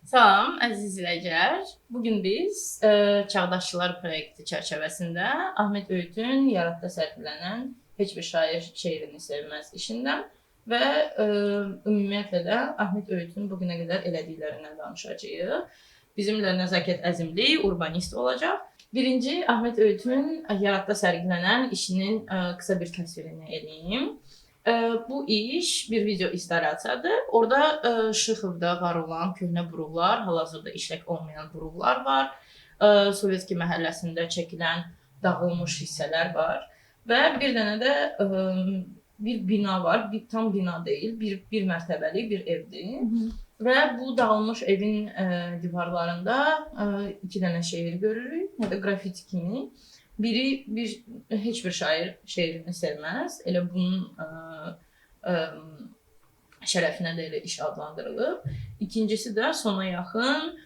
Salam, əziz izləyicilər. Bugün biz Çağdaşçılar proyekti çərçivəsində Ahmet Öğütün Yaratda sərgilənən Heç bir şair şeirini sevməz işindən və ümumiyyətlə də Ahmet Öğütün bugünə qədər elədiklərindən danışacağıq. Bizimlə Nəzakət Əzimli, urbanist olacaq. Birinci, Ahmet Öğütün Yaratda sərgilənən işinin qısa bir təsvirini eləyim. Bu iş bir video instalyasiyadır. Orada Şıxovda var olan köhnə buruqlar, hal-hazırda işlək olmayan buruqlar var. Sovetski məhəlləsində çəkilən dağılmış hissələr var və bir dənə də bir bina var. Tam bina deyil, bir mərtəbəli bir evdir. Və bu dağılmış evin divarlarında iki dənə şeir görürük, ya da grafiti kimi. Biri heç bir şair şeirini sevməz. Elə bunun şərəfinə də elə iş adlandırılıb. İkincisi də sona yaxın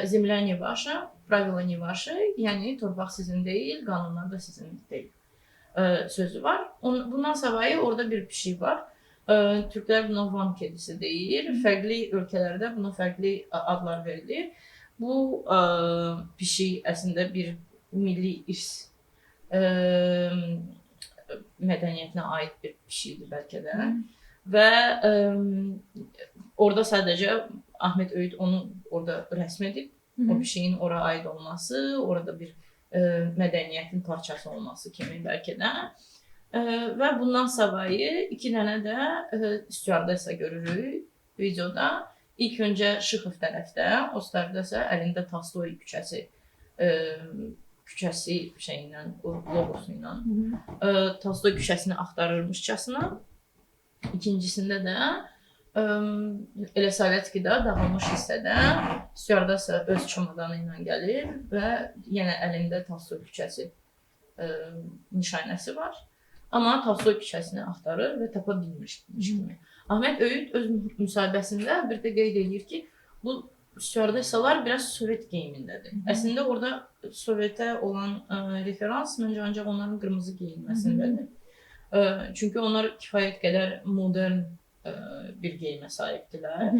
Zemlya ne ваша, правила не ваши, yəni torpaq sizin deyil, qanunlar da sizin deyil sözü var. Bundan savayı orada bir pişik var. Türklər buna Van kedisi deyir. Fərqli ölkələrdə buna fərqli adlar verilir. Bu pişik əslində bir milli irs mədəniyyətinə aid bir pişikdir bəlkə də. Və orada sadəcə Ahmet Öğüt onu orada rəsm edib. O pişiyin ora aid olması, orada bir mədəniyyətin parçası olması kimi bəlkə də. Və bundan savayı iki dənə də stüardessa görürük videoda. İlk öncə Şıxov tərəfdə, o stüardessa əlində Tolstoy küçəsi şeyindən, logosu ilə Tolstoy küçəsini axtarırmışcasına. İkincisində də elə Sovetskidə dağılmış hissədə stüardessa öz çamadanı ilə gəlir və yenə əlində Tolstoy küçəsi nişanəsi var. Amma Tolstoy küçəsini axtarır və tapa bilmiş kimi. Ahmet Öğüt öz müsahibəsində bir də qeyd edir ki, bu stüardessalar biraz Sovet geyimindədir. Əslində orada Sovetə olan referans məncə ancaq onların qırmızı geyinməsindədir. Çünki onlar kifayət qədər modern bir geyimə sahibdilər.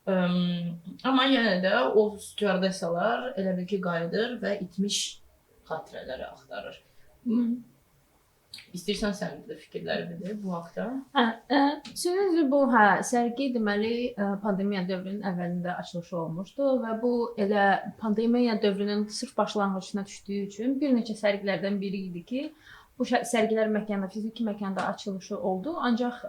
Amma yenə də o stüardessalar elə bil ki qayıdır və itmiş xatirələri axtarır. İstəyirsən sənin də fikirlərini bu haqda? Sözü bu, sərgi deməli pandemiya dövrünün əvvəlində açılışı olmuşdu və bu elə pandemiya dövrünün sırf başlanğıcına düşdüyü üçün bir neçə sərgilərdən biri idi ki, bu sərgilər məkanda, fiziki məkanda açılışı oldu, ancaq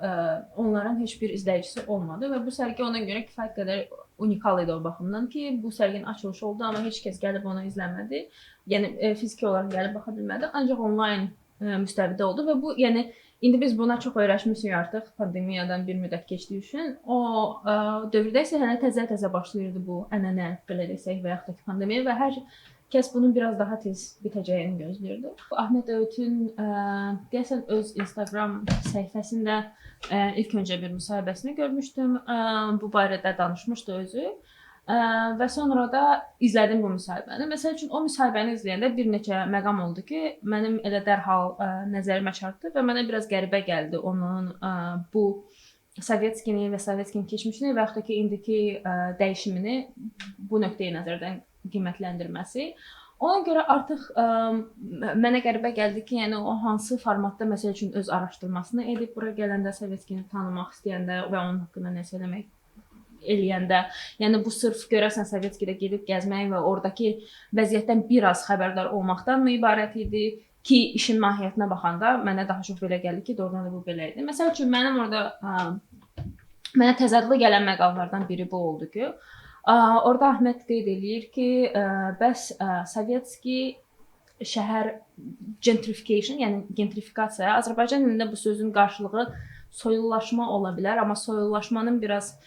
onların heç bir izləyicisi olmadı və bu sərgi ona görə kifayət qədər unikal idi o baxımdan ki, bu sərginin açılışı oldu, amma heç kəs gəlib onu izləmədi. Yəni fiziki olaraq gəlib baxa bilmədi, ancaq onlayn müstəvidə oldu və bu, yəni indi biz buna çox öyrəşmişik artıq pandemiyadan bir müddət keçdiyi üçün. O dövrdə isə hələ təzə-təzə başlayırdı bu ənənə, belə desək, və yaxud da ki pandemiya və hər kəs bunun biraz daha tez bitəcəyini gözləyirdi. Ahmet Öğütün deyəsən öz Instagram səhifəsində ilk öncə bir müsahibəsini görmüşdüm. Bu barədə danışmışdı özü. Və sonra da izlədim bu müsahibəni. Məsəl üçün o müsahibəni izləyəndə bir neçə məqam oldu ki, mənim elə dərhal nəzərimə çarpdı və mənə biraz qəribə gəldi onun bu Sovetskini və Sovetskinin keçmişini və yaxud da ki indiki dəyişimini bu nöqteyi nəzərdən qiymətləndirməsi. Ona görə artıq mənə qəribə gəldi ki, yəni o hansı formatda məsəl üçün öz araşdırmasını edib bura gələndə Sovetskini tanımaq istəyəndə və onun haqqında nəsə eləmək eləyəndə, yəni bu sırf görəsən Sovetskidə gedib gəzmək və oradakı vəziyyətdən biraz xəbərdar olmaqdan mı ibarət idi ki, işin mahiyyətinə baxanda mənə daha çox belə gəldi ki, doğrudan da bu belə idi. Məsəl üçün mənim orada mənə təzadlı gələn məqamlardan biri bu oldu ki, orada Ahmet qeyd eləyir ki, bəs Sovetski şəhər gentrification, yəni gentrifikasiya, Azərbaycan dilində bu sözün qarşılığı soyullaşma ola bilər, amma soyullaşmanın biraz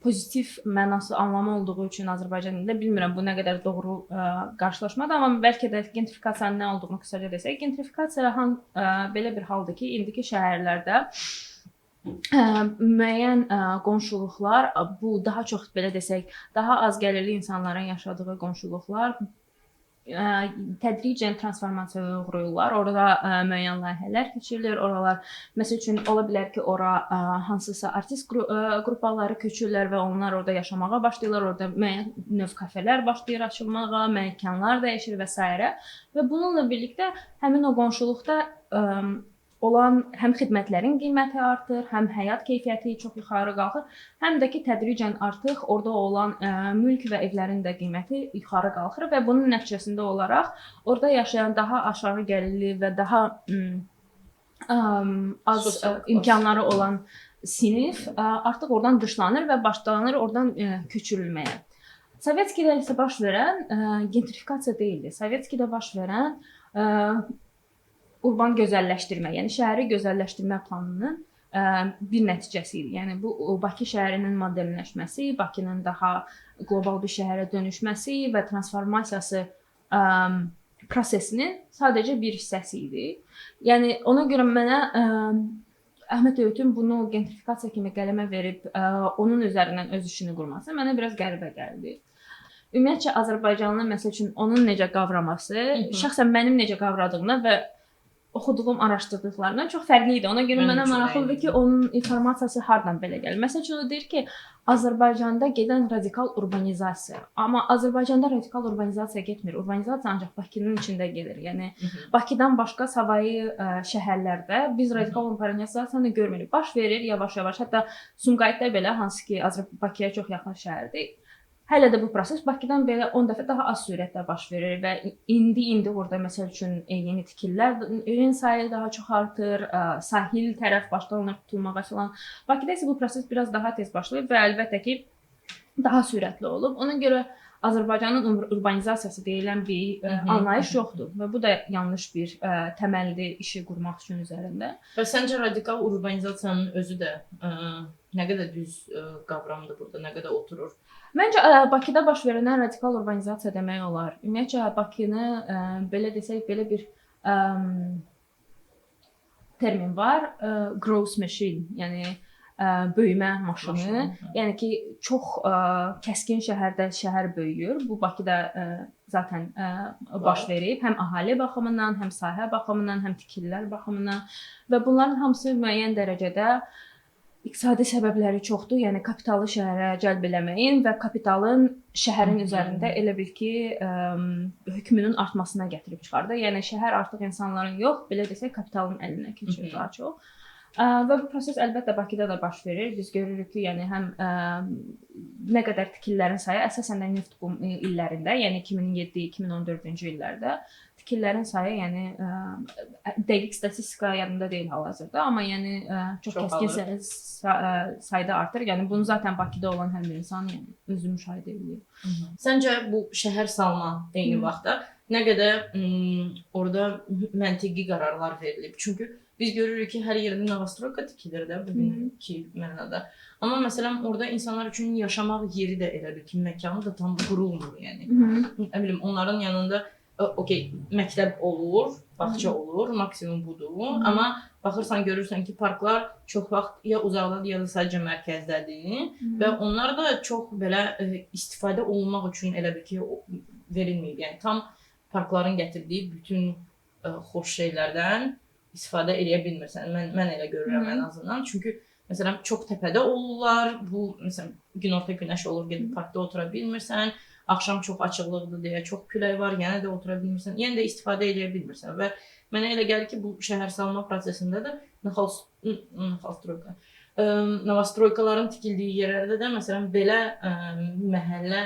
pozitiv mənası, anlamı olduğu üçün Azərbaycan dilində bilmirəm bu nə qədər doğru qarşılaşmadır, amma bəlkə də gentrifikasiyanın nə olduğunu qısaca desək, gentrifikasiya belə bir haldır ki, indiki şəhərlərdə müəyyən qonşuluqlar, bu daha çox belə desək, daha az gəlirli insanların yaşadığı qonşuluqlar tədricən transformasiyaya uğrayırlar. Orada müəyyən layihələr keçirilir. Oralar məsəl üçün ola bilər ki, ora hansısa artist qrupaları köçürlər və onlar orada yaşamağa başlayırlar. Orada müəyyən növ kafelər başlayır açılmağa, məkanlar dəyişir və s. Və bununla birlikdə həmin o qonşuluqda olan həm xidmətlərin qiyməti artır, həm həyat keyfiyyəti çox yuxarı qalxır, həm də ki tədricən artıq orada olan mülk və evlərin də qiyməti yuxarı qalxır və bunun nəticəsində olaraq orada yaşayan daha aşağı gəlirli və daha az imkanları olan sinif artıq oradan dışlanır və başlanır oradan köçürülməyə. Sovetskidə isə baş verən gentrifikasiya deyildi. Sovetskidə baş verən urban gözəlləşdirmə, yəni şəhəri gözəlləşdirmə planının bir nəticəsi idi. Yəni bu Bakı şəhərinin modelləşməsi, Bakının daha qlobal bir şəhərə dönüşməsi və transformasiyası prosesinin sadəcə bir hissəsi idi. Yəni ona görə mənə Əhməd Öyütün bunu gentrifikasiya kimi qələmə verib onun üzərindən öz işini qurması mənə biraz qəribə gəldi. Ümumiyyətcə Azərbaycanlı məsəl üçün onun necə qavraması, şəxsən mənim necə qavradığımdan və oxuduğum, araşdırdıqlarından çox fərqli idi. Ona görə mənə maraqlıdır ki, onun informasiyası hardan belə gəlir. Məsəl üçün o deyir ki, Azərbaycanda gedən radikal urbanizasiya. Amma Azərbaycanda radikal urbanizasiya getmir. Urbanizasiya ancaq Bakının içində gedir. Yəni Bakıdan başqa savayı şəhərlərdə biz radikal urbanizasiyanı görmürük. Baş verir yavaş-yavaş. Hətta Sumqayıtda belə, hansı ki Bakıya çox yaxın şəhərdir. Hələ də bu proses Bakıdan belə 10 dəfə daha az sürətlə baş verir və indi orada məsəl üçün yeni tikililərin sayı daha çox artır, sahil tərəf başlanır tutulmağa filan. Bakıda isə bu proses biraz daha tez başlayıb və əlbəttə ki daha sürətli olub. Ona görə Azərbaycanın urbanizasiyası deyilən bir anlayış yoxdur və bu da yanlış bir təməldir işi qurmaq üçün üzərində. Və səncə radikal urbanizasiyanın özü də nə qədər düz qavramdır burada, nə qədər oturur? Məncə Bakıda baş verən radikal urbanizasiya demək olar. Ümumiyyətcə Bakını belə desək, belə bir termin var, growth machine, yəni böyümə maşını. Yəni ki, çox kəskin şəhərdə şəhər böyüyür. Bu Bakıda zaten baş verib, həm əhali baxımından, həm sahə baxımından, həm tikililər baxımından və bunların hamısı müəyyən dərəcədə İqtisadi səbəbləri çoxdur, yəni kapitalı şəhərə cəlb eləməyin və kapitalın şəhərin üzərində elə bil ki, hökmünün artmasına gətirib çıxardı. Yəni şəhər artıq insanların yox, belə desək, kapitalın əlinə keçir daha çox. Və bu proses əlbəttə Bakıda da baş verir. Biz görürük ki, yəni həm nə qədər tikililərin sayı əsasən də neft illərində, yəni 2007-2014-cü illərdə tikililərin sayı, yəni dəqiq statistika yadımda deyil hal-hazırda, amma yəni çox kəskin sayda artır. Yəni bunu zaten Bakıda olan hər bir insan yəni özü müşahidə edir. Səncə bu şəhər salma eyni vaxtda nə qədər orada məntiqi qərarlar verilib? Çünki biz görürük ki, hər yerdə Novostroyka tikilir də bugünkü mənada. Amma məsələn orada insanlar üçün yaşamaq yeri də elə bir ki, məkanı da tam qurulmur yəni. Nə bilim, onların yanında məktəb olur, bağça olur, maksimum budur. Amma baxırsan, görürsən ki, parklar çox vaxt ya uzaqdadır, ya da sadəcə mərkəzdədir və onlar da çox belə istifadə olunmaq üçün elə bir ki, verilməyib. Yəni tam parkların gətirdiyi bütün xoş şeylərdən istifadə edə bilmirsən. Mən elə görürəm ən azından. Çünki məsələn çox təpədə olurlar. Bu məsələn günorta günəş olur, gedib parkda otura bilmirsən. Axşam çox açıqlıqdır deyə çox külək var, yenə də otura bilmirsən. Yenə də istifadə edə bilmirsən və mənə elə gəlir ki, bu şəhər salma prosesində də Novostroykaların tikildiyi yerlərdə də məsələn belə məhəllə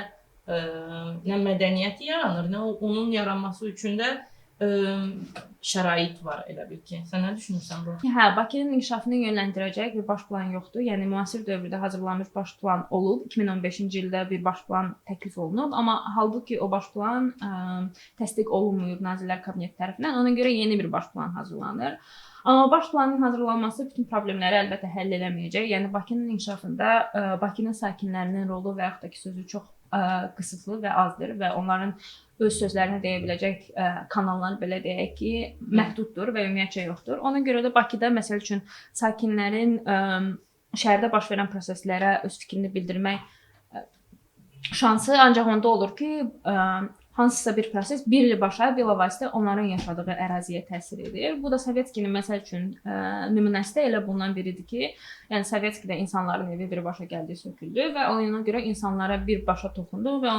nə mədəniyyət yaranır, nə onun yaranması üçün də şərait var elə bil ki. Sən nə düşünürsən bu? Hə, Bakının inkişafını yönləndirəcək bir baş plan yoxdur. Yəni müasir dövrdə hazırlanmış baş plan olub. 2015-ci ildə bir baş plan təklif olunub, amma halbuki o baş plan təsdiq olunmayıb Nazirlər Kabineti tərəfindən. Ona görə yeni bir baş plan hazırlanır. Amma baş planın hazırlanması bütün problemləri əlbəttə həll eləməyəcək. Yəni Bakının inkişafında Bakının sakinlərinin rolu və yaxud da ki sözü çox qısıtlı və azdır və onların öz sözlərini deyə biləcək kanallar belə deyək ki, məhduddur və ümumiyyətcə yoxdur. Ona görə də Bakıda məsəl üçün sakinlərin şəhərdə baş verən proseslərə öz fikrini bildirmək şansı ancaq onda olur ki, hansısa bir proses birbaşa bilavasitə onların yaşadığı əraziyə təsir edir. Bu da Sovetskinin məsəl üçün nümunəsi də elə bundan biridir ki, yəni Sovetskidə insanların evi birbaşa gəldi, söküldü və ona görə insanlara birbaşa toxundu və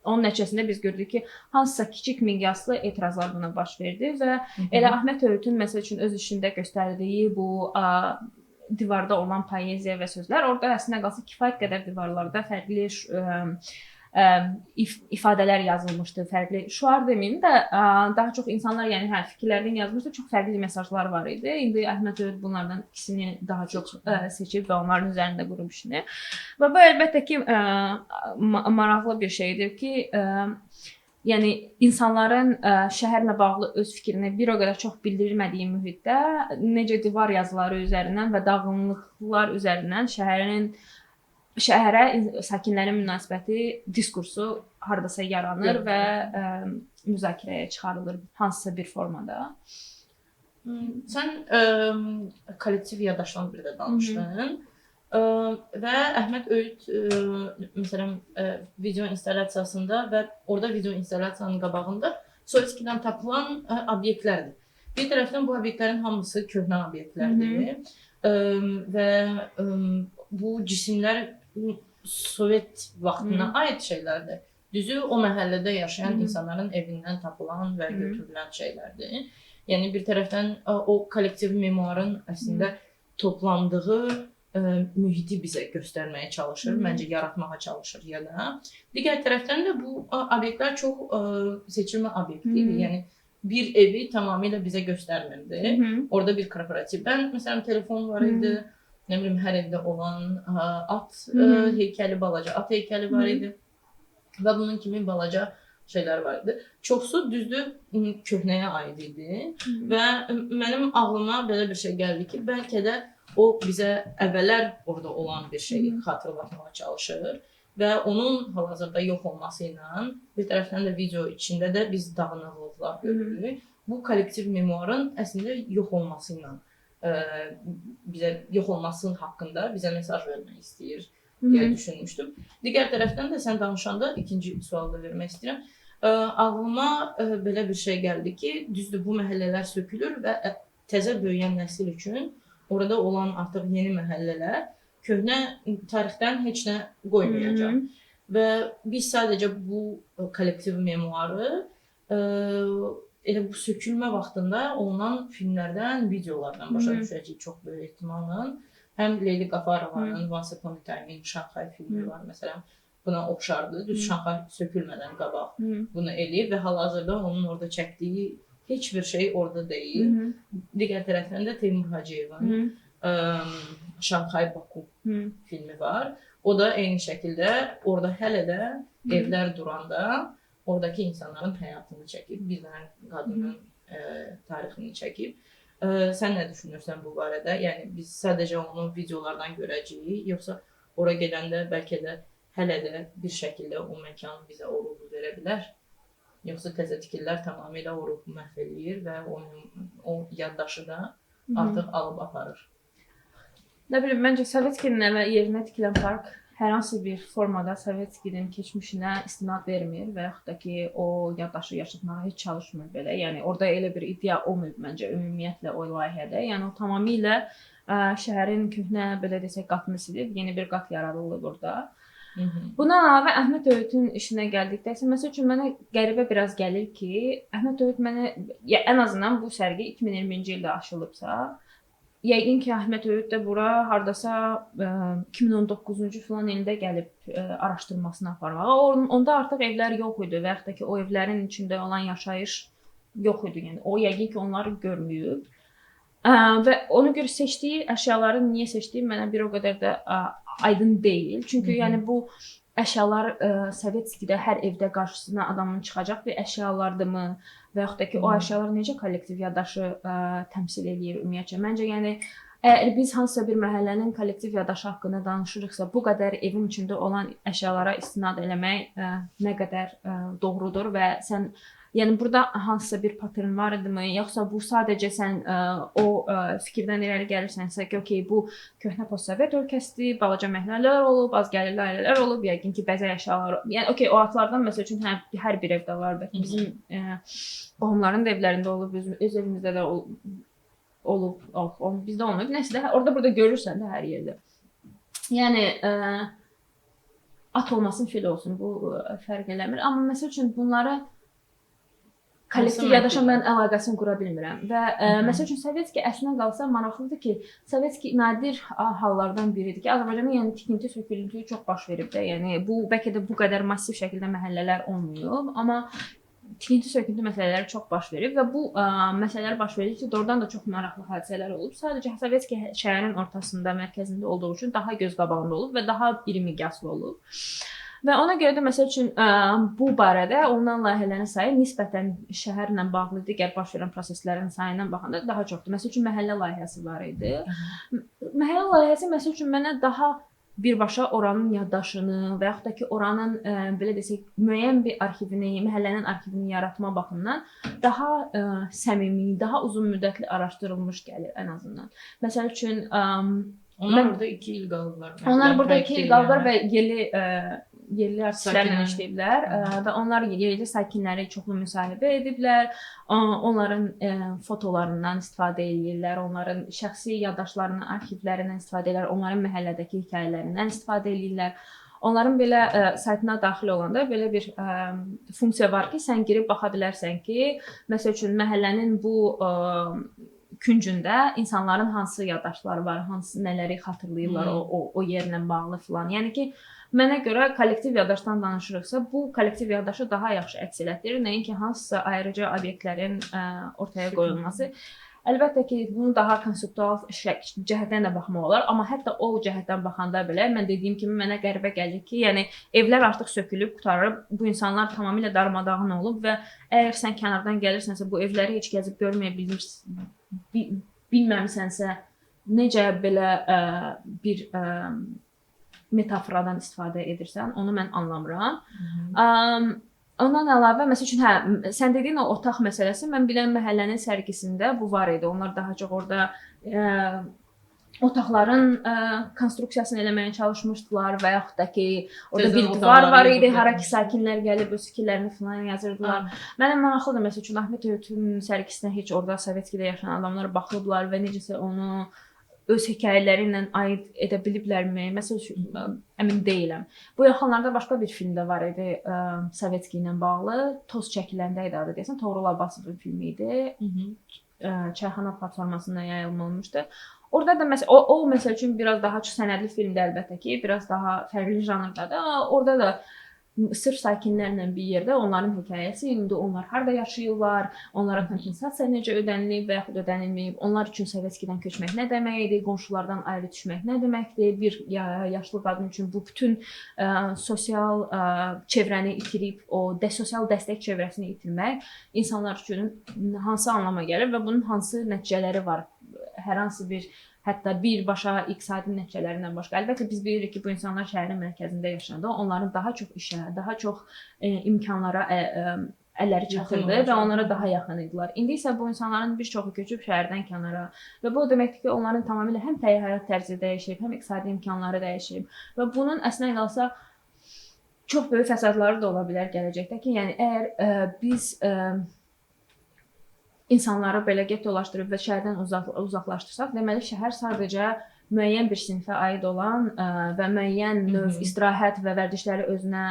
onun nəticəsində biz gördük ki, hansısa kiçik miqyaslı etirazlar buna baş verdi və elə Əhməd Öyüdün məsəl üçün öz işində göstərdiyi bu divarda olan poeziya və sözlər orada əslində qalsa kifayət qədər divarlarda fərqli ifadələr yazılmışdı, fərqli şüar deməyim də daha çox insanlar yəni fikirlərini yazmışdı, çox fərqli mesajlar var idi. İndi Əhməd Öyüd bunlardan ikisini daha çox seçib və onların üzərində qurub işini. Və bu əlbəttə ki maraqlı bir şeydir ki, yəni insanların şəhərlə bağlı öz fikrini bir o qədər çox bildirmədiyi mühitdə necə divar yazıları üzərindən və dağınıqlar üzərindən şəhərə sakinlərin münasibəti, diskursu hardasa yaranır və müzakirəyə çıxarılır hansısa bir formada. Sən kollektiv yaddaşdan bir də danışdın və Əhməd Öyüd məsələn video installasiyasında və orada video installasiyasının qabağında Sovetskidən tapılan obyektlərdir. Bir tərəfdən bu obyektlərin hamısı köhnə obyektlərdir və bu cisimlər Sovet vaxtına aid şeylərdir. Düzü o məhəllədə yaşayan insanların evindən tapılan və götürülən şeylərdir. Yəni bir tərəfdən o kollektiv memuarın əslində toplandığı mühiti bizə göstərməyə çalışır, məncə yaratmağa çalışır ya da. Digər tərəfdən də bu obyektlər çox seçilmə obyektidir. Yəni bir evi tamamilə bizə göstərmirdi. Orada bir korporativdən məsələn telefon var idi. Nə bilim, hər evdə olan at heykəli, balaca at heykəli var idi və bunun kimi balaca şeylər var idi. Çoxsu düzdür köhnəyə aid idi və mənim ağlıma belə bir şey gəldi ki, bəlkə də o bizə əvvəllər orada olan bir şeyi xatırlatmağa çalışır və onun hal-hazırda yox olması ilə bir tərəfdən də video içində də biz dağınıqlıqlar görürük. Bu kollektiv memuarın əslində yox olması ilə bizə yox olmasının haqqında bizə mesaj vermək istəyir deyə düşünmüşdüm. Digər tərəfdən də sən danışanda ikinci sual da vermək istəyirəm. Ağlıma belə bir şey gəldi ki, düzdür bu məhəllələr sökülür və təzə böyüyən nəsil üçün orada olan artıq yeni məhəllələr köhnə tarixdən heç nə qoymayacaq. Və biz sadəcə bu kollektiv memuarı elə bu sökülmə vaxtında olunan filmlərdən, videolardan başa düşəcəyik çox böyük ehtimalla. Həm Leyli Qafarovanın Once Upon a Time in Shanghai filmi var məsələn. Buna oxşardır. Düz Şanxay sökülmədən qabaq bunu eləyib və hal-hazırda onun orada çəkdiyi heç bir şey orada deyil. Digər tərəfdən də Teymur Hacıyevin Şanxay Baku filmi var. O da eyni şəkildə orada hələ də evlər duranda oradakı insanların həyatını çəkib, bir dənə qadının tarixini çəkib. Sən nə düşünürsən bu barədə? Yəni biz sadəcə onu videolardan görəcəyik, yoxsa ora gedəndə bəlkə də hələ də bir şəkildə o məkan bizə o ruhu verə bilər? Yoxsa təzə tikillər tamamilə o ruhu məhv eləyir və o yaddaşı da artıq alıb aparır? Nə bilim, məncə Sovetskinin yerinə tikilən park hər hansı bir formada Sovetskinin keçmişinə istinad vermir və yaxud da ki, o yaddaşı yaşatmağa heç çalışmır belə. Yəni orada elə bir iddia olmayıb məncə ümumiyyətlə o layihədə. Yəni o tamamilə şəhərin köhnə, belə desək, qatını silib, yeni bir qat yaradılıb burada. Bundan əlavə Əhməd Öyüdün işinə gəldikdə isə məsəl üçün mənə qəribə biraz gəlir ki, Əhməd Öyüd mənə ən azından bu sərgi 2020-ci ildə açılıbsa, yəqin ki, Əhməd Öyüd də bura hardasa 2019-cu falan ildə gəlib araşdırmasını aparmağa. Onda artıq evlər yox idi və yaxud da ki, o evlərin içində olan yaşayış yox idi. Yəni o yəqin ki, onları görməyib. Və ona görə seçdiyi əşyaları niyə seçdiyi mənə bir o qədər də aydın deyil. Çünki yəni bu əşyalar Sovetskidə hər evdə qarşısına adamın çıxacaq bir əşyalardırmı və yaxud da ki, o əşyalar necə kollektiv yaddaşı təmsil eləyir ümumiyyətcə? Məncə, yəni əgər biz hansısa bir məhəllənin kollektiv yaddaşı haqqında danışırıqsa, bu qədər evin içində olan əşyalara istinad eləmək nə qədər doğrudur və sən Yəni burada hansısa bir patern var idimi, yoxsa bu sadəcə sən o fikirdən irəli gəlirsənsə ki, okey, bu köhnə postsovet ölkəsidir, balaca məhəllələr olub, az gəlirli ailələr olub, yəqin ki, bəzək əşyaları. Yəni okey, o atlardan məsəl üçün hər bir evdə var, bəlkə bizim qohumların da evlərində olub, öz evimizdə də olub, bizdə olmayıb. Nəsə də orada burada görürsən də hər yerdə. Yəni at olmasın, fil olsun, bu fərq eləmir. Amma məsəl üçün bunları kollektiv yaddaşla mən əlaqəsini qura bilmirəm. Və məsəl üçün Sovetski əslində qalsa maraqlıdır ki, Sovetski nadir hallardan biridir ki, Azərbaycanda yəni tikinti söküntüsü çox baş verib də. Yəni bu bəlkə də bu qədər massiv şəkildə məhəllələr olmayıb, amma tikinti söküntü məsələləri çox baş verib və bu məsələlər baş verdikcə doğrudan da çox maraqlı hadisələr olub. Sadəcə Sovetski şəhərin ortasında, mərkəzində olduğu üçün daha göz qabağında olub və daha iri miqyaslı olub. Və ona görə də məsəl üçün bu barədə olunan layihələrin sayı nisbətən şəhərlə bağlı digər baş verən proseslərin sayından baxanda daha çoxdur. Məsəl üçün məhəllə layihəsi var idi. Məhəllə layihəsi məsəl üçün mənə daha birbaşa oranın yaddaşını və yaxud da ki, oranın belə desək, müəyyən bir arxivini, məhəllənin arxivini yaratma baxımından daha səmimi, daha uzun müddətli araşdırılmış gəlir ən azından. Məsəl üçün onlar burada 2 il qalıblar. Onlar burada 2 il qalıblar və yerli artistlərlə işləyiblər və onlar yerli sakinləri çoxlu müsahibə ediblər. Onların fotolarından istifadə edirlər, onların şəxsi yaddaşlarının arxivlərindən istifadə edirlər, onların məhəllədəki hekayələrindən istifadə edirlər. Onların belə saytına daxil olanda belə bir funksiya var ki, sən girib baxa bilərsən ki, məsəl üçün məhəllənin bu küncündə insanların hansı yaddaşları var, hansı nələri xatırlayırlar o yerlə bağlı filan. Yəni ki, mənə görə kollektiv yaddaşdan danışırıqsa, bu kollektiv yaddaşı daha yaxşı əks elətdirir, nəinki hansısa ayrıca obyektlərin ortaya qoyulması. Əlbəttə ki, bunu daha konseptual cəhətdən də baxmaq olar, amma hətta o cəhətdən baxanda belə mən dediyim kimi mənə qəribə gəlir ki, yəni evlər artıq sökülüb, qurtarıb, bu insanlar tamamilə darmadağın olub və əgər sən kənardan gəlirsənsə, bu evləri heç gəzib görməyə bilməmisənsə, necə belə bir metaforadan istifadə edirsən, onu mən anlamıram. Ondan əlavə, məsəl üçün, sən dediyin o otaq məsələsi, mən bilən məhəllənin sərgisində bu var idi. Onlar daha çox orada otaqların konstruksiyasını eləməyə çalışmışdılar və yaxud da ki, orada bir divar var idi, hara ki, sakinlər gəlib öz fikirlərini falan yazırdılar. Mənə maraqlıdır, məsəl üçün, Ahmet Öğütün sərgisinə heç orada Sovetskidə yaşayan adamlar baxıblar və necəsə onu öz hekayələri ilə aid edə biliblərmi? Məsəl üçün, əmin deyiləm. Bu yaxınlarda başqa bir film də var idi, Sovetski ilə bağlı. Toz çəkiləndə idi adı deyəsən, Toğrul Abbasovun filmi idi. Çayxana platformasında yayılmışdı. Orada da o məsəl üçün biraz daha sənədli filmdə əlbəttə ki, biraz daha fərqli janrdadır. Orada da sırf sakinlərlə bir yerdə onların hekayəsi, indi onlar harada yaşayırlar, onlara kompensasiya necə ödənilib və yaxud ödənilməyib, onlar üçün Sovetskidən köçmək nə deməkdir, qonşulardan ayrı düşmək nə deməkdir, bir yaşlı qadın üçün bu bütün sosial çevrəni itirib, o sosial dəstək çevrəsini itirmək insanlar üçün hansı anlama gəlir və bunun hansı nəticələri var, hər hansı bir hətta birbaşa iqtisadi nəticələrindən başqa. Əlbəttə biz bilirik ki, bu insanlar şəhərin mərkəzində yaşandı. Onların daha çox işə, daha çox imkanlara əlləri çatırdı və onlara daha yaxın idilər. İndi isə bu insanların bir çoxu köçüb şəhərdən kənara və bu deməkdir ki, onların tamamilə həm həyat tərzi dəyişib, həm iqtisadi imkanları dəyişib və bunun əslində qalsa çox böyük fəsadları da ola bilər gələcəkdə ki, yəni əgər biz insanları belə gettolaşdırıb və şəhərdən uzaqlaşdırsaq, deməli şəhər sadəcə müəyyən bir sinifə aid olan və müəyyən növ istirahət və vərdişləri özünə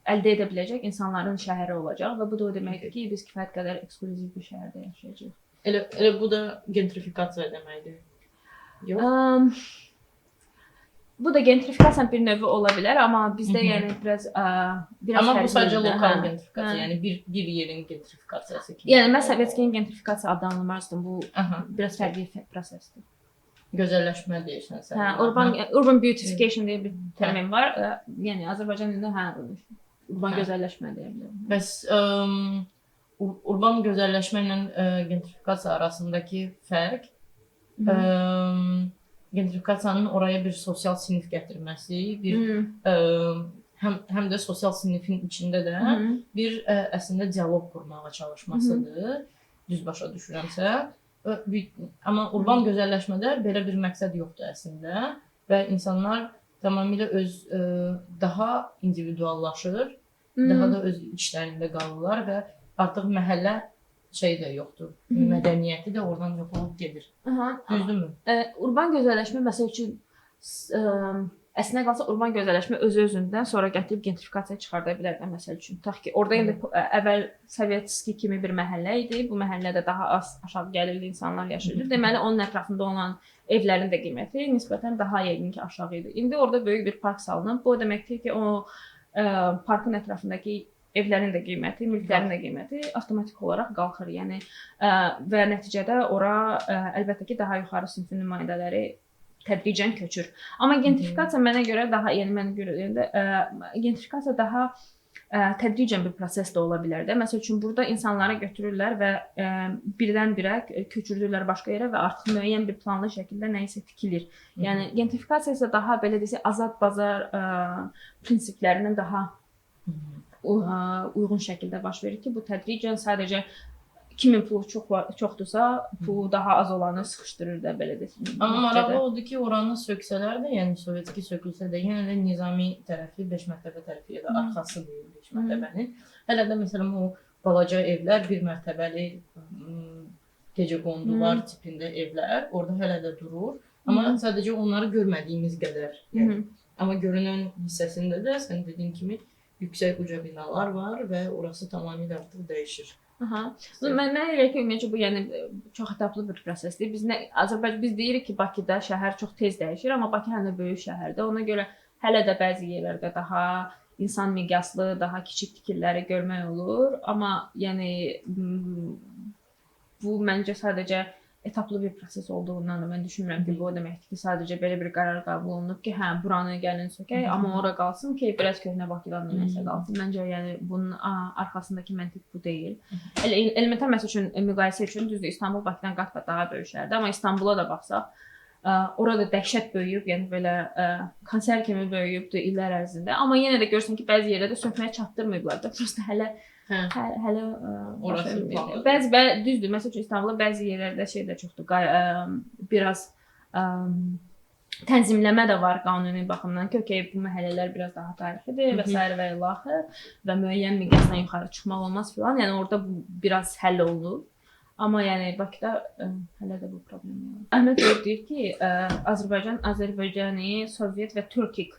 əldə edə biləcək insanların şəhəri olacaq və bu da o deməkdir ki, biz kifayət qədər ekskluziv bir şəhərdə yaşayacağıq. Elə bu da gentrifikasiya deməkdir. Yox. Bu da gentrifikasiya bir növü ola bilər, amma bizdə yəni biraz amma bu sadəcə lokal gentrifikasiya, yəni bir yerin gentrifikasiyası kimi. Yəni mən Sovetskinin gentrifikasiya adlandırmazdım. Bu biraz fərqli prosesdir. Gözəlləşmə deyirsən sən. Urban beautification deyə bir termin var. Yəni Azərbaycan dilində urban gözəlləşmə deyə bilərim. Bəs urban gözəlləşmə ilə gentrifikasiya arasındakı fərq gentrifikasiyanın oraya bir sosial sinif gətirməsi, bir həm də sosial sinifin içində də bir əslində dialoq qurmağa çalışmasıdır. Düz başa düşürəmsə. Amma urban gözəlləşmədə belə bir məqsəd yoxdur əslində və insanlar tamamilə öz daha individuallaşır, daha da öz içlərində qalırlar və artıq məhəllə şey də yoxdur. Mədəniyyəti də oradan yox olub gedir. Düzdürmü? Urban gözəlləşmə məsəl üçün əslində qalsa urban gözəlləşmə özü-özündən sonra gətirib gentrifikasiya çıxarda bilər də məsəl üçün. Tutaq ki, orada indi əvvəl Sovetski kimi bir məhəllə idi. Bu məhəllədə daha az aşağı gəlirli insanlar yaşayırdı. Deməli, onun ətrafında olan evlərin də qiyməti nisbətən daha yəqin ki, aşağı idi. İndi orada böyük bir park salınıb. Bu o deməkdir ki, o parkın ətrafındakı evlərin də qiyməti, mülklərin də qiyməti avtomatik olaraq qalxır. Yəni və nəticədə ora əlbəttə ki, daha yuxarı sinfin nümayəndələri tədricən köçür. Amma gentrifikasiya mənə görə daha, yəni mənə görə deyəndə gentrifikasiya daha tədricən bir proses də ola bilər də. Məsəl üçün burada insanları götürürlər və birdən-birə köçürdürlər başqa yerə və artıq müəyyən bir planlı şəkildə nə isə tikilir. Yəni gentrifikasiya isə daha belə desək azad bazar prinsiplərindən daha uyğun şəkildə baş verir ki, bu tədricən sadəcə kimin pulu çoxdursa, pulu daha az olanı sıxışdırır da belə desin. Amma maraqlı oldu ki, oranı söksələr də, yəni Sovetski sökülsə də, yenə də Nizami tərəfi 5 mərtəbə tərəfi ya da arxası deyil 5 mərtəbənin. Hələ də məsələn o balaca evlər, 1 mərtəbəli gecəqondular tipində evlər orada hələ də durur. Amma sadəcə onları görmədiyimiz qədər. Yəni. Amma görünən hissəsində də sən dediyin kimi yüksək uca binalar var və orası tamamilə artıq dəyişir. Mənə elə ki, ümumiyyətlə bu yəni çox etaplı bir prosesdir. Biz deyirik ki, Bakıda şəhər çox tez dəyişir, amma Bakı həm də böyük şəhərdir. Ona görə hələ də bəzi yerlərdə daha insan miqyaslı, daha kiçik tikililəri görmək olur. Amma yəni bu məncə sadəcə etaplı bir proses olduğundan da mən düşünmürəm ki, bu o deməkdir ki, sadəcə belə bir qərar qəbul olunub ki, hə, buranı gəlin sökək, amma ora qalsın ki, biraz köhnə Bakıdan nəsə qalsın. Məncə yəni bunun arxasındakı məntiq bu deyil. Elementar məsəl üçün müqayisə üçün düzdür, İstanbul Bakıdan qat-qat daha böyük şəhərdir, amma İstanbula da baxsaq, orada dəhşət böyüyüb, yəni belə konser kimi böyüyübdür illər ərzində. Amma yenə də görürsən ki, bəzi yerlərdə sökməyə çatdırmayıblar da, prosta hələ bəzi düzdür. Məsəl üçün İstanbulda bəzi yerlərdə şey də çoxdur. Biraz tənzimləmə də var qanuni baxımdan ki, okey, bu məhəllələr biraz daha tarixidir və s. və ilaxır və müəyyən miqyasdan yuxarı çıxmaq olmaz filan. Yəni orada bu biraz həll olunur. Amma yəni Bakıda hələ də bu problem yoxdur. Əhməd deyir ki, Azərbaycan Azərbaycani, Sovet və Türkik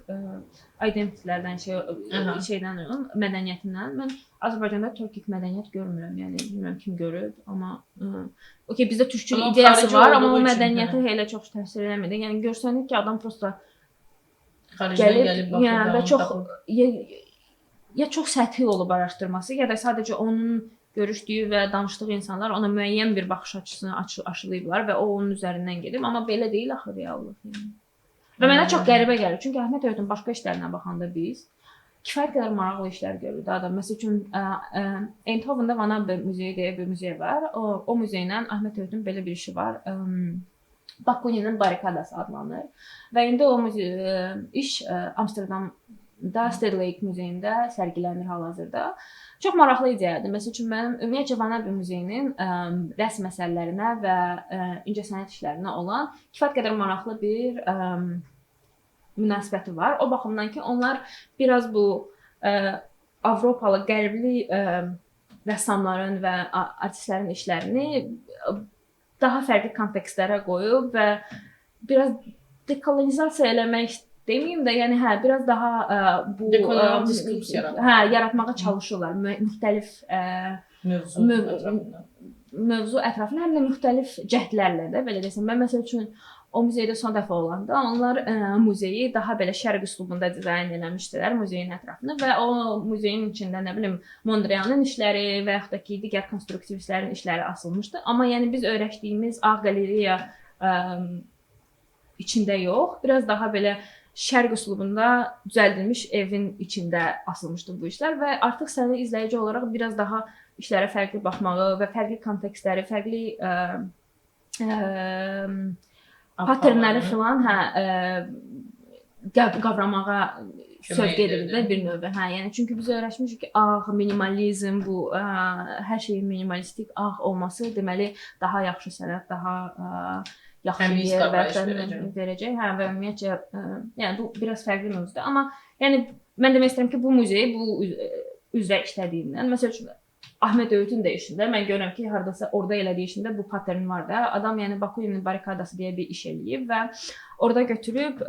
identitetlərdən şeydən mədəniyyətindən mən Azərbaycanda Türkik mədəniyyət görmürəm. Yəni bilmirəm kim görüb, amma okey bizdə türkçülük ideyası var, amma o mədəniyyətə elə çox təsir eləmir. Yəni görsənik ki, adam prosta gəlib baxır və çox ya çox səthi olub araşdırması, ya da sadəcə onun görüşdüyü və danışdığı insanlar ona müəyyən bir baxış açısını aşılayıblar və o onun üzərindən gedib, amma belə deyil axı reallıq. Yəni. Və mənə çox qəribə gəlir, çünki Əhməd Öyüdün başqa işlərinə baxanda biz kifayət qədər maraqlı işlər görürük adam. Məsəl üçün Eindhoven'da Vanabbe muzeyi deyə bir muzey var. O muzeylə Əhməd Öyüdün belə bir işi var. Bakuninin barikadası adlanır. Və indi o iş Amsterdamda Stedelijk muzeyində sərgilənir hal-hazırda. Çox maraqlı ideyadır. Məsəl üçün mənim ümumiyyətcə Vanabbe muzeyinin rəsm məsələlərinə və incəsənət işlərinə olan kifayət qədər maraqlı bir münasibəti var. O baxımdan ki, onlar biraz bu Avropalı, qərbli rəssamların və artistlərin işlərini daha fərqli kontekstlərə qoyub və biraz dekolonizasiya eləmək deməyim də, yəni biraz daha bu diskurs yaratmağa çalışırlar. Müxtəlif mövzu ətrafında həm də müxtəlif cəhdlərlə də belə desəm. Mən məsəl üçün o muzeydə son dəfə olanda onlar muzeyi daha belə şərq üslubunda dizayn eləmişdilər muzeyin ətrafını və o muzeyin içində nə bilim Mondrianın işləri və yaxud da ki digər konstruktivistlərin işləri asılmışdı. Amma yəni biz öyrəşdiyimiz Ağ Qaleriya içində yox, biraz daha belə şərq üslubunda düzəldilmiş evin içində asılmışdı bu işlər və artıq səni izləyici olaraq biraz daha işlərə fərqli baxmağı və fərqli kontekstləri, fərqli patternləri filan qavramağa sövq edirdi də bir növ. Hə, yəni çünki biz öyrəşmişik ki, minimalizm bu hər şeyin minimalistik olması deməli daha yaxşı sənət, daha yaxşı yer verəcək. Hə, və ümumiyyətcə yəni bu biraz fərqli mövzudur. Amma yəni mən demək istəyirəm ki, bu muzey bu üzrə işlədiyindən, məsəl üçün Ahmet Öyütün də işində mən görürəm ki, hardasa orada elədiyi işində bu patern var da. Adam yəni Bakuyevin barikadası deyə bir iş eləyib və orada götürüb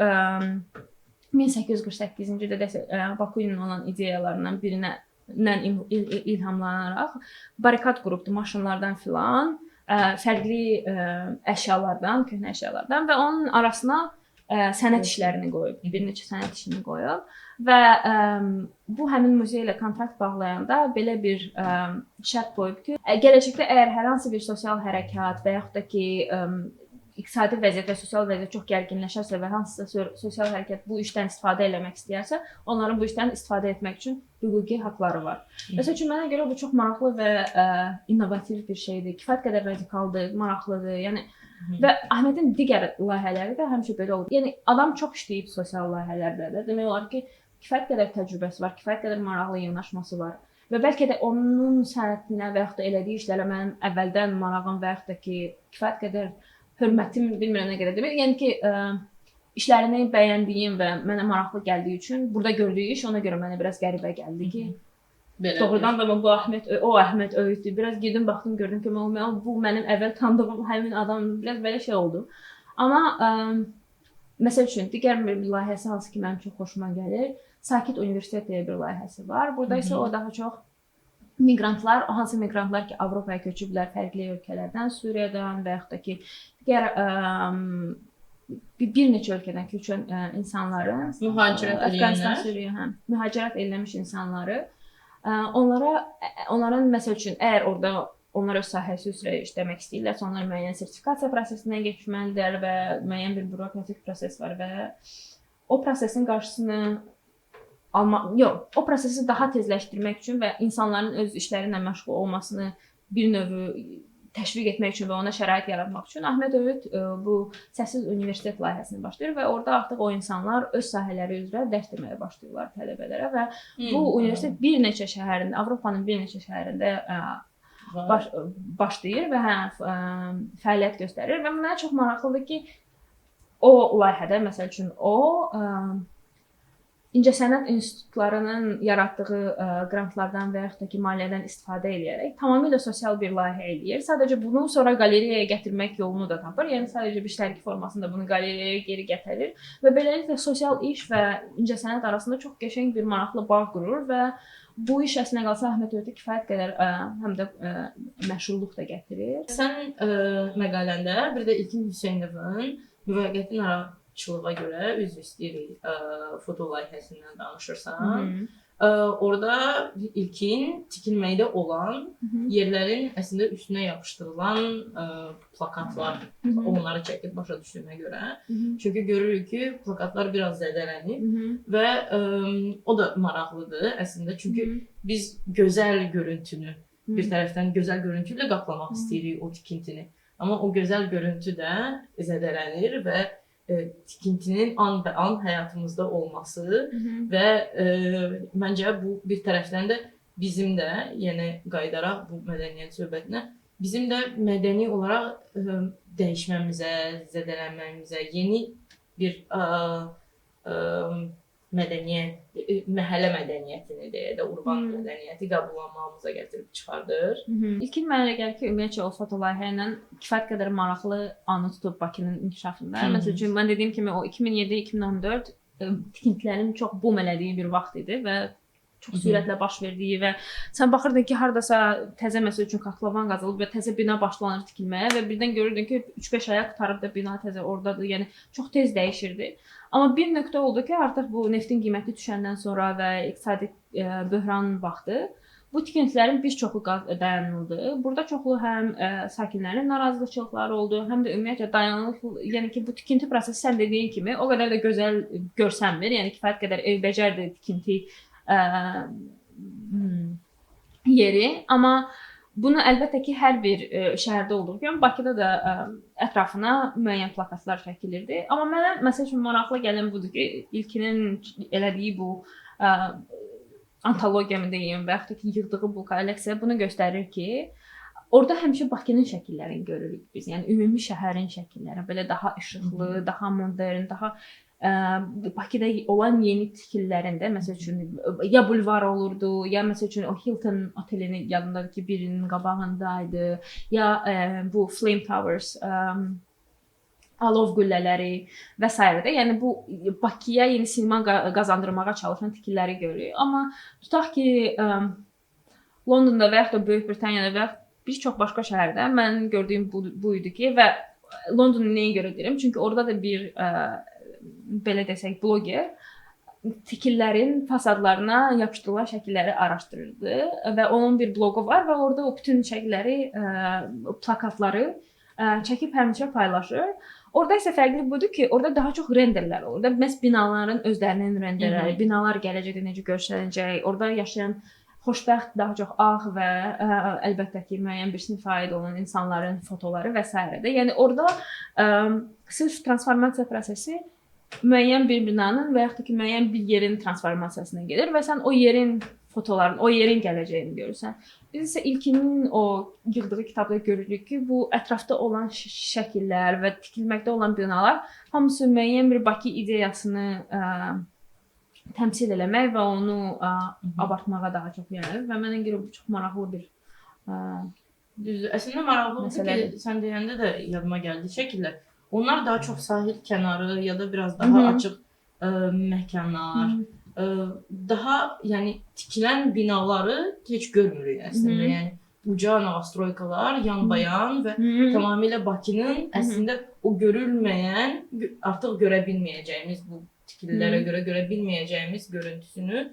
1848-ci ildə Bakuyevin olan ideyalarından birindən ilhamlanaraq barikad qurubdu maşınlardan filan, fərqli əşyalardan, köhnə əşyalardan və onun arasına sənət işlərini qoyub, bir neçə sənət işini qoyub və bu həmin muzey ilə kontrakt bağlayanda belə bir şərt qoyub ki, gələcəkdə əgər hər hansı bir sosial hərəkat və yaxud da ki, iqtisadi vəziyyət və sosial vəziyyət çox gərginləşərsə və hansısa sosial hərəkat bu işdən istifadə etmək istəyərsə, onların bu işdən istifadə etmək üçün hüquqi haqqları var. Məsəl üçün mənə görə bu çox maraqlı və innovativ bir şeydir. Kifayət qədər radikaldır, maraqlıdır. Yəni və Ahmetin digər layihələri də həmişə belə olur. Yəni adam çox işləyib sosial layihələrdə də. Demək olar ki, kifayət qədər təcrübəsi var, kifayət qədər maraqlı yanaşması var. Və bəlkə də onun sənətinə və yaxud da elədiyi işlərə mənim əvvəldən marağım və yaxud da ki, kifayət qədər hörmətim bilmirəm nə qədər demək. Yəni ki, işlərini bəyəndiyim və mənə maraqlı gəldiyi üçün burada gördüyü iş ona görə mənə biraz qəribə gəldi ki, doğrudan da bu Ahmet Öyütdür. Biraz gedim baxdım, gördüm ki, bu mənim əvvəl tanıdığım həmin adam, biraz belə şey oldu. Amma məsəl üçün digər bir layihəsi hansı ki, mənim çox xoşuma gəlir, Sakit Universitet deyə bir layihəsi var. Burada isə o daha çox miqrantlar, hansı miqrantlar ki, Avropaya köçüblər fərqli ölkələrdən, Suriyadan və yaxud da ki, digər bir neçə ölkədən köçən insanların, Əfqanistan, Suriya, mühacirət eləmiş insanları, onların məsəl üçün, əgər orada onlar öz sahəsi üzrə işləmək istəyirlərsə, onlar müəyyən sertifikasiya prosesindən keçməlidirlər və müəyyən bir bürokratik proses var və o prosesin qarşısını o prosesi daha tezləşdirmək üçün və insanların öz işləri ilə məşğul olmasını bir növ təşviq etmək üçün və ona şərait yaratmaq üçün Ahmet Öyüt bu Səssiz Universitet layihəsini başlayır və orada artıq o insanlar öz sahələri üzrə dərs deməyə başlayırlar tələbələrə və bu universitet bir neçə şəhərində, Avropanın bir neçə şəhərində başlayır və fəaliyyət göstərir və mənə çox maraqlıdır ki, o layihədə, məsəl üçün, İncəsənət institutlarının yaratdığı qrantlardan və yaxud da ki, maliyyədən istifadə edərək tamamilə sosial bir layihə eləyir. Sadəcə bunu sonra qalereyaya gətirmək yolunu da tapır. Yəni sadəcə bir şəriki formasında bunu qalereyaya geri gətirir və beləliklə sosial iş və incəsənət arasında çox qəşəng bir maraqlı bağ qurur və bu iş əslində qalsa Ahmet Öyütə kifayət qədər həm də məşğulluq da gətirir. Sən məqaləndə bir də İlkin Hüseynovun müvəqqəti narahatçılığa görə üzr istəyirik foto layihəsindən danışırsan. Orada ilkin tikilməkdə olan yerlərin əslində üstünə yapışdırılan plakatlar, onları çəkib başa düşdüyümə görə. Çünki görürük ki, plakatlar biraz zədələnib və o da maraqlıdır əslində. Çünki biz gözəl görüntünü, bir tərəfdən gözəl görüntü ilə qaplamaq istəyirik o tikintini. Amma o gözəl görüntü də zədələnir və tikintinin an və an həyatımızda olması və məncə bu bir tərəfdən də bizim də, yəni qayıdaraq bu mədəniyyət söhbətinə, bizim də mədəni olaraq dəyişməmizə, zədələnməyimizə, yeni bir mədəniyyət, məhəllə mədəniyyətini deyə də urban mədəniyyəti qəbullanmağımıza gətirib çıxardır. İlkin mənə elə gəlir ki, ümumiyyətcə o foto layihə ilə kifayət qədər maraqlı anı tutub Bakının inkişafında. Məsəl üçün, mən dediyim kimi o 2007-2014 tikintilərin çox boom elədiyi bir vaxt idi və çox sürətlə baş verdiyi və sən baxırdın ki, hardasa təzə məsəl üçün kotlovan qazılıb və təzə bina başlanır tikilməyə və birdən görürdün ki, 3-5 aya qutarıb da bina təzə oradadır. Yəni çox tez dəyişirdi. Amma bir nöqtə oldu ki, artıq bu neftin qiyməti düşəndən sonra və iqtisadi böhranın vaxtı bu tikintilərin bir çoxu dayanıldı. Burada çoxlu həm sakinlərin narazıçılıqları oldu, həm də ümumiyyətlə dayanıqlı, yəni ki, bu tikinti prosesi sən dediyin kimi o qədər də gözəl görsənmir. Yəni kifayət qədər eybəcərdir tikinti yeri, amma Bunu əlbəttə ki, hər bir şəhərdə olduğu kimi Bakıda da ətrafına müəyyən plakatlar çəkilirdi. Amma mənə məsəl üçün maraqlı gələn budur ki, ilkinin elədiyi bu antologiya mı deyim və yaxud da ki, yığdığı bu kolleksiya bunu göstərir ki, orada həmişə Bakının şəkillərini görürük biz. Yəni ümumi şəhərin şəkilləri belə daha işıqlı, daha modern, daha Bakıda olan yeni tikililərində məsəl üçün ya bulvar olurdu, ya məsəl üçün o Hilton otelinin yanındadır ki, birinin qabağındaydı, ya bu Flame Towers, alov qüllələri və s. də. Yəni bu Bakıya yeni sinema qazandırmağa çalışan tikililəri görürük. Amma tutaq ki, Londonda və yaxud da Böyük Britaniyada və bir çox başqa şəhərdə mən gördüyüm bu idi ki, və Londonu nəyə görə deyirəm? Çünki orada da bir belə desək, bloger tikililərin fasadlarına yapışdırılan şəkilləri araşdırırdı və onun bir bloqu var və orada o bütün şəkilləri, plakatları çəkib həmişə paylaşır. Orada isə fərqli budur ki, orada daha çox renderlər olur. Orada məhz binaların özlərinin renderləri, binalar gələcəkdə necə göstəriləcək, orada yaşayan xoşbəxt, daha çox ağ və əlbəttə ki, müəyyən bir sinifə aid olan insanların fotoları və s. də. Yəni orada sırf transformasiya prosesi müəyyən bir binanın və yaxud da ki, müəyyən bir yerin transformasiyasına gedir və sən o yerin fotolarını, o yerin gələcəyini görürsən. Biz isə ilkinin o yığdığı kitabda görürük ki, bu ətrafda olan şəkillər və tikilməkdə olan binalar hamısı müəyyən bir Bakı ideyasını təmsil eləmək və onu abartmağa daha çox yönəlir və mənə görə bu çox maraqlı bir düzdür. Əslində maraqlıdır ki, sən deyəndə də yadıma gəldi şəkillər. Onlar daha çox sahil kənarı ya da biraz daha açıq məkanlar, daha yəni tikilən binaları heç görmürük əslində. Yəni uca novostroykalar, yanbayan və tamamilə Bakının əslində o görülməyən, artıq görə bilməyəcəyimiz bu tikililərə görə görə bilməyəcəyimiz görüntüsünü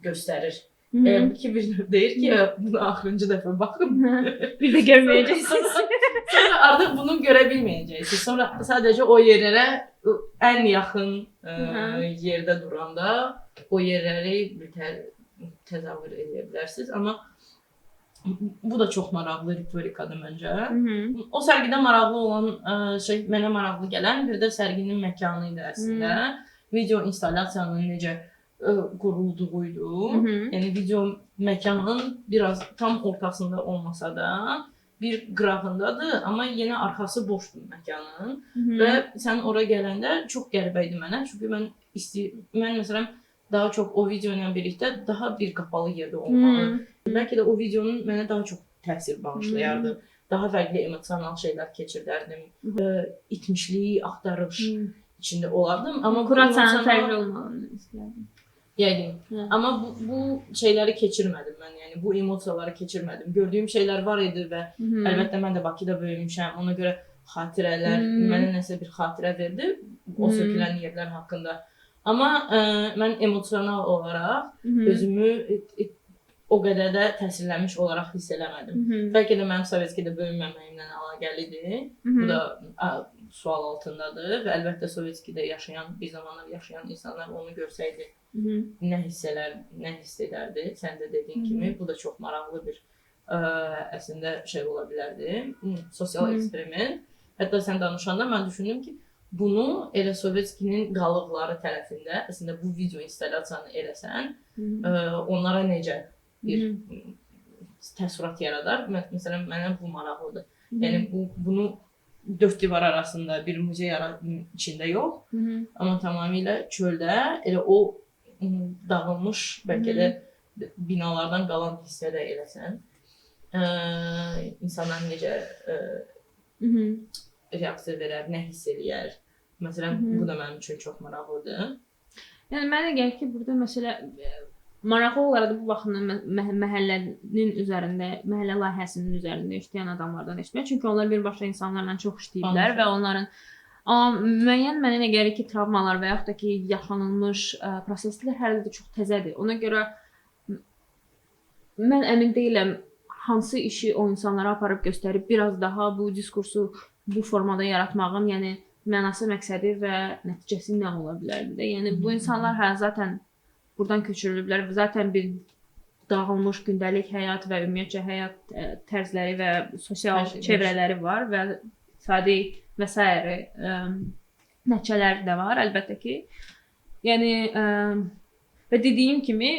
göstərir. Ki bir növ deyir ki, bunu axırıncı dəfə baxın. Bir də görməyəcəksiniz. Sonra artıq bunu görə bilməyəcəksiniz. Sonra sadəcə o yerlərə ən yaxın yerdə duranda o yerləri təsəvvür edə bilərsiniz. Amma bu da çox maraqlı ritorikadır məncə. O sərgidə maraqlı olan şey, mənə maraqlı gələn bir də sərginin məkanı idi əslində. Video instalyasiyanın necə qurulduğuydu. Yəni video məkanın biraz tam ortasında olmasa da bir qırağındadır, amma yenə arxası boşdur məkanın. Və sən ora gələndə çox qəribə idi mənə. Çünki mən məsələn daha çox o video ilə birlikdə daha bir qapalı yerdə olmalı. Bəlkə də o videonun mənə daha çox təsir bağışlayardı. Daha fərqli emosional şeylər keçirdərdim. İtmişlik, axtarış içində olardım. Amma kurasiyanın fərqli olmalarını istəyərdim. Yəqin. Amma bu şeyləri keçirmədim mən. Yəni bu emosiyaları keçirmədim. Gördüyüm şeylər var idi və əlbəttə mən də Bakıda böyümüşəm. Ona görə xatirələr mənə nəsə bir xatirə verdi o sökülən yerlər haqqında. Amma mən emosional olaraq özümü o qədər də təsirlənmiş olaraq hiss eləmədim. Bəlkə də mənim Sovetskidə böyümməməyimlə əlaqəlidir. Bu da sual altındadır və əlbəttə Sovetskidə yaşayan, bir zamanlar yaşayan insanlar onu görsəydi nə hiss edərdi? Sən də dediyin kimi bu da çox maraqlı bir əslində şey ola bilərdi. Sosial eksperiment. Hətta sən danışanda mən düşündüm ki, bunu elə Sovetskinin qalıqları tərəfində əslində bu video installyasiyanı eləsən, onlara necə bir təəssürat yaradar? Məsələn, mənə bu maraqlıdır. Yəni bunu dörd divar arasında bir muzey içində yox, amma tamamilə çöldə elə o dağılmış bəlkə də binalardan qalan hissədə eləsən, insanlar necə reaksiya verər, nə hiss eləyər? Məsələn, bu da mənim üçün çox maraqlıdır. Yəni mənə gəlir ki, burada məsələ maraqlı olaraq bu baxımdan məhəllənin üzərində, məhəllə layihəsinin üzərində işləyən adamlardan eşitmək. Çünki onlar birbaşa insanlarla çox işləyiblər və onların müəyyən mənə nə gəlir ki, travmalar və yaxud da ki, yaşanılmış proseslər hələ də çox təzədir. Ona görə mən əmin deyiləm hansı işi o insanlara aparıb göstərib biraz daha bu diskursu bu formada yaratmağın, yəni mənası, məqsədi və nəticəsi nə ola bilərdi də. Yəni bu insanlar zaten buradan köçürülüblər. Zaten bir dağılmış gündəlik həyat və ümumiyyətcə həyat tərzləri və sosial Hər şey çevrələri var və iqtisadi və s. nəticələri də var əlbəttə ki. Yəni və dediyim kimi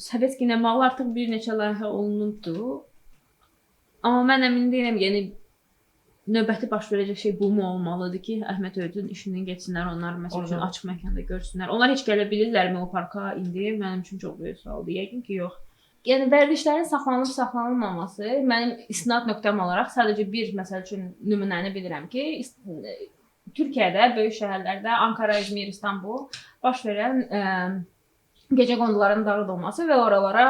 Sovetskiy məqalə artıq bir neçə layihə olunubdu. Amma mən əmin deyiləm, yəni növbəti baş verəcək şey bu mu olmalıdır ki, Əhməd Öydün işindən getsinlər, onlar məsəl üçün açıq məkanda görsünlər. Onlar heç gələ bilirlərmi o parka indi? Mənim üçün çox böyük sualdır. Yəqin ki, yox. Yəni vərdişlərin saxlanılıb-saxlanılmaması mənim istinad nöqtəm olaraq sadəcə bir məsəl üçün nümunəni bilirəm ki, Türkiyədə, böyük şəhərlərdə, Ankara, İzmir, İstanbul baş verən gecəqonduların dağıdılması və oralara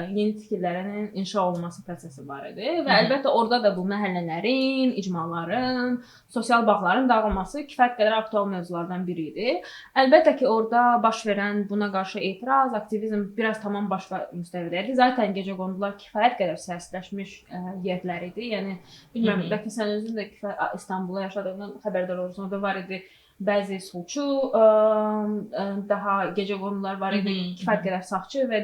yeni tikililərin inşa olunması prosesi var idi və əlbəttə orada da bu məhəllələrin, icmaların, sosial bağların dağılması kifayət qədər aktual mövzulardan biri idi. Əlbəttə ki, orada baş verən buna qarşı etiraz, aktivizm biraz tamam başqa müstəvidə idi. Zaten gecəqondular kifayət qədər səsləşmiş yerlər idi. Yəni bilmirəm, bəlkə sən özün də İstanbulda yaşadığından xəbərdar olursan, orada var idi. Bəzi solçu, daha gecəqondular var idi, kifayət qədər sağçı və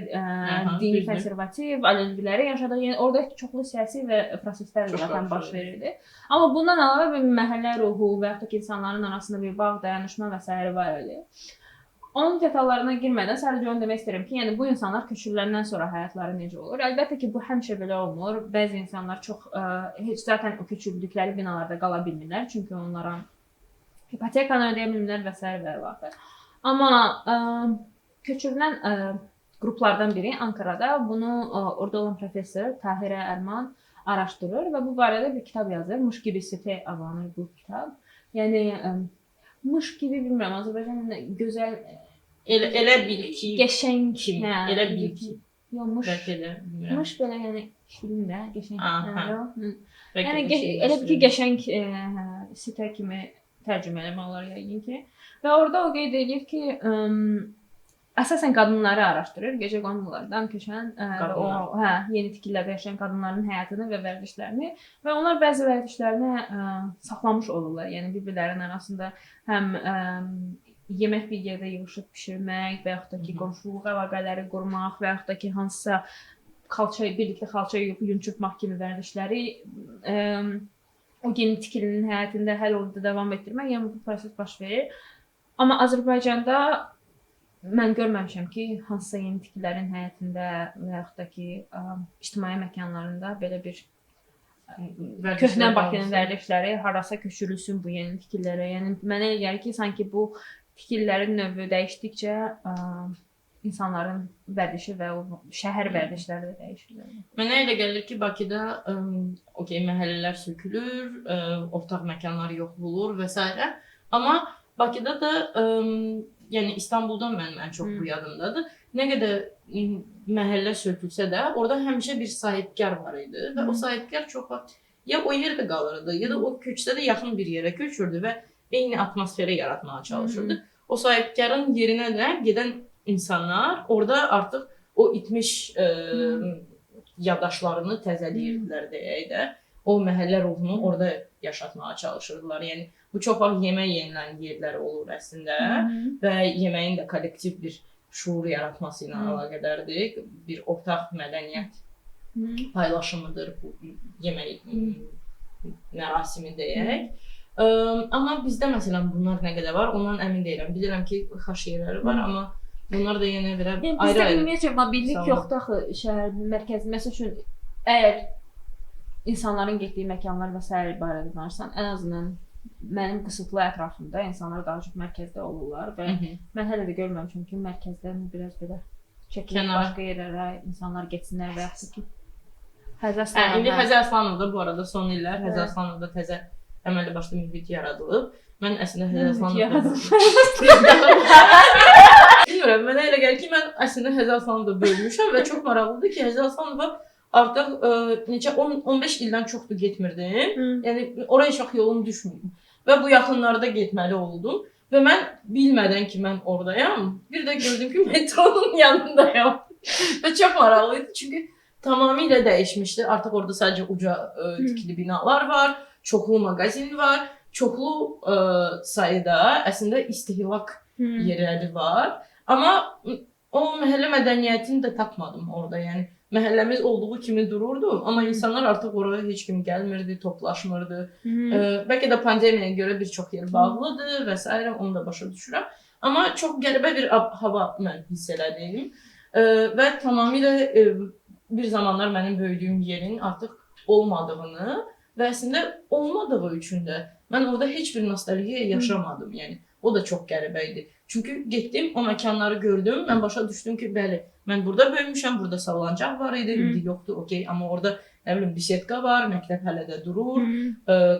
dini konservativ, alevliləri yaşadığı, yəni orada çoxlu siyasi və proseslər zaten baş verirdi. Amma bundan əlavə bir məhəllə ruhu və yaxud da ki, insanların arasında bir bağ, dayanışma və s. var idi. Onun detallarına girmədən sadəcə onu demək istəyirəm ki, yəni bu insanlar köçürüləndən sonra həyatları necə olur? Əlbəttə ki, bu həmişə belə olmur. Bəzi insanlar çox, heç zaten o köçürdükləri binalarda qala bilmirlər, çünki onlara hipotekanı ödeyə bilmirlər və s. və vaxtı. Amma köçürülən qruplardan biri Ankarada bunu orada olan professor Tahirə Ərman araşdırır və bu barədə bir kitab yazır. Mış gibi site adlanır bu kitab. Yəni mış gibi bilmirəm, Azərbaycan gözəl elə bil ki, qəşəng kimi, elə bil ki. Yox, mış belə yəni şirin də, qəşəng. Yəni elə bil ki, qəşəng site kimi tərcümə eləmək olar yəqin ki. Və orada o qeyd edir ki, əsasən qadınları araşdırır, gecəqondulardan köçən, yeni tikililərdə yaşayan qadınların həyatını və vərdişlərini və onlar bəzi vərdişlərini saxlamış olurlar. Yəni bir-birlərinin arasında həm yemək bir yerdə yığışıb bişirmək və yaxud da ki, qonşuluq əlaqələri qurmaq və yaxud da ki, hansısa birlikdə xalça yunçurtmaq kimi vərdişləri o yeni tikilinin həyatında həll olunduğu davam etdirmək, yəni bu proses baş verir. Amma Azərbaycanda mən görməmişəm ki, hansısa yeni tikilərin həyatında və yaxud da ki, ictimai məkanlarında belə bir köhnə Bakının vərdişləri harasa köçürülsün bu yeni tikillərə. Yəni mənə elə gəlir ki, sanki bu tikililərin növü dəyişdikcə insanların vərdişi və o şəhər vərdişləri də dəyişir. Mənə elə gəlir ki, Bakıda məhəllələr sökülür, ortaq məkanlar yoxlulur və s. Amma Bakıda da, yəni İstanbuldan mənim ən çox bu yadımdadır. Nə qədər məhəllə sökülsə də, orada həmişə bir sahibkar var idi və o sahibkar çox vaxt ya o yerdə qalırdı, ya da o köçsə də yaxın bir yerə köçürdü və eyni atmosferi yaratmağa çalışırdı. O sahibkarın yerinə də gedən insanlar orada artıq o itmiş yaddaşlarını təzələyirdilər deyək də. O məhəllə ruhunu orada yaşatmağa çalışırdılar. Yəni bu çox vaxt yemək yenilən yerlər olur əslində və yeməyin də kollektiv bir şuur yaratması ilə əlaqədardır. Bir ortaq mədəniyyət paylaşımıdır bu yemək mərasimi deyək. Amma bizdə məsələn bunlar nə qədər var, ondan əmin deyiləm. Bilirəm ki, xaş yerləri var, amma bunlar da yenə belə ayrı-ayrı. Bizdə ümumiyyətcə mobillik yoxdur axı şəhər mərkəzi. Məsəl üçün, əgər insanların getdiyi məkanlar və s. barədə danışsan, ən azından mənim qısıtlı ətrafımda insanlar daha çox mərkəzdə olurlar və mən hələ də görməmişəm ki, mərkəzdən biraz belə çəkilib başqa yerlərə insanlar getsinlər və yaxud ki, Həzə Aslanov. İndi Həzə Aslanovda bu arada son illər Həzə Aslanovda təzə əməlli başlı mühit yaradılıb. Mən əslində Həzə Aslanovda bilmirəm, mənə elə gəlir ki, mən əslində Həzə Aslanovda böyümüşəm və çox maraqlıdır ki, Həzə Aslanova artıq necə 15 ildən çoxdur getmirdim. Yəni oraya heç vaxt yolum düşmüyor. Və bu yaxınlarda getməli oldum. Və mən bilmədən ki, mən oradayam, bir də gördüm ki, metronun yanındayam. Və çox maraqlıydı, çünki tamamilə dəyişmişdi. Artıq orada sadəcə uca tikili binalar var, çoxlu mağazin var, çoxlu sayıda əslində istehlak yerləri var. Amma o məhəllə mədəniyyətini də tapmadım orada. Yəni məhəlləmiz olduğu kimi dururdu, amma insanlar artıq oraya heç kim gəlmirdi, toplaşmırdı. Bəlkə də pandemiyaya görə bir çox yer bağlıdır və s. onu da başa düşürəm. Amma çox qəribə bir hava mən hiss elədim. Və tamamilə bir zamanlar mənim böyüdüyüm yerin artıq olmadığını və əslində olmadığı üçün də mən orada heç bir nostalgiya yaşamadım. Yəni o da çox qəribə idi. Çünki getdim, o məkanları gördüm, mən başa düşdüm ki, bəli, mən burada böyümüşəm, burada salıncaq var idi, indi yoxdur, okey, amma orada nə bilim bisetka var, məktəb hələ də durur,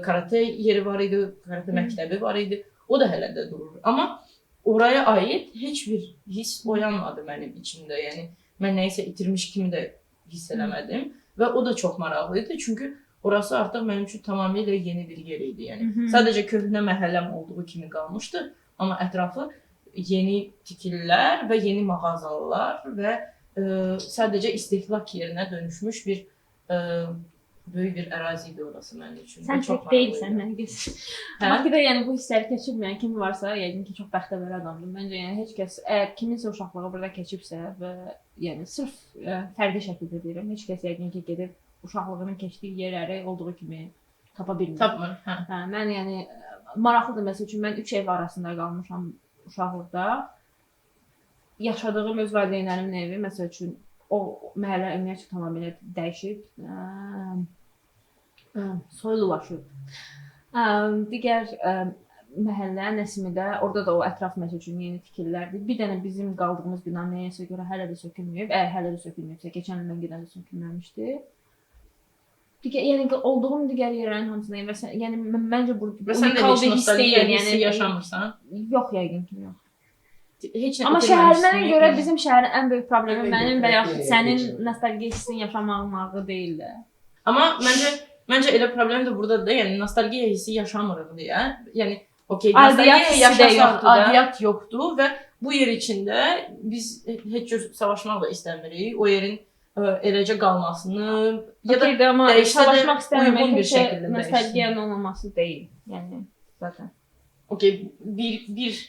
karate yeri var idi, karate məktəbi var idi, o da hələ də durur. Amma oraya aid heç bir his oyanmadı mənim içimdə. Yəni mən nəyisə itirmiş kimi də hiss eləmədim və o da çox maraqlı idi. Çünki orası artıq mənim üçün tamamilə yeni bir yer idi. Yəni sadəcə köhnə məhəlləm olduğu kimi qalmışdı, amma ətrafı yeni tikililər və yeni mağazalar və sadəcə istehlak yerinə dönüşmüş bir böyük bir ərazi idi orası mənim üçün. Sən çox deyilsən, Nərgiz. Bakıda yəni bu hissləri keçirməyən kim varsa, yəqin ki, çox bəxtəvər adamdır. Məncə yəni heç kəs əgər kiminsə uşaqlığı burada keçibsə və yəni sırf fərdi şəkildə deyirəm, heç kəs yəqin ki, gedib uşaqlığının keçdiyi yerləri olduğu kimi tapa bilmir. Tapmır. Mən yəni maraqlıdır məsəl üçün mən 3 ev arasında qalmışam uşaqlıqda. Yaşadığım öz valideynlərimin evi məsəl üçün o məhəllə ümumiyyətlə tamamilə dəyişib. Soylulaşıb. Digər məhəllə Nəsimidə, orada da o ətraf məsəl üçün yeni tikililərdir. Bir dənə bizim qaldığımız bina nəyəsə görə hələ də sökülməyib. Əgər hələ də sökülməyibsə, keçən ildən gedən də sökülməmişdi. Yəni olduğum digər yerlərin hamısına və yəni məncə bu unikal bir hiss deyil, yəni yaşamırsan. Yox, yəqin ki, yox. Amma şəhərlərə görə bizim şəhərin ən böyük problemi mənim və yaxud sənin nostalgiya hissini yaşamağı deyil də. Amma məncə elə problem də buradadır da, yəni nostalgiya hissi yaşamırıq deyə. Yəni okey, nostalgiya yaşasaq adiyyat yoxdur və bu yer içində biz heç cür savaşmaq da istəmirik. O yerin eləcə qalmasını ya da savaşmaq istəmirəm bir şəkildə nostalgiyanın olmaması deyil. Yəni zaten. Okey, bir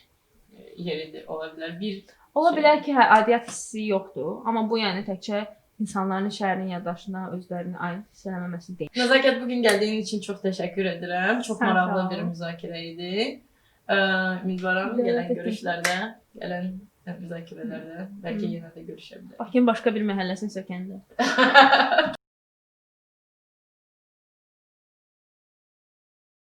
yeridir, ola bilər. Ola bilər ki, adiyyat hissi yoxdur, amma bu yəni təkcə insanların şəhərin yaddaşına özlərini aid hiss eləməməsi deyil. Nəzakət, bugün gəldiyin üçün çox təşəkkür edirəm. Çox maraqlı bir müzakirə idi. Ümidvaram gələn görüşlərdə, gələn müzakirələrdə bəlkə yenə də görüşə bilərik. Bakının başqa bir məhəlləsini sökəndə.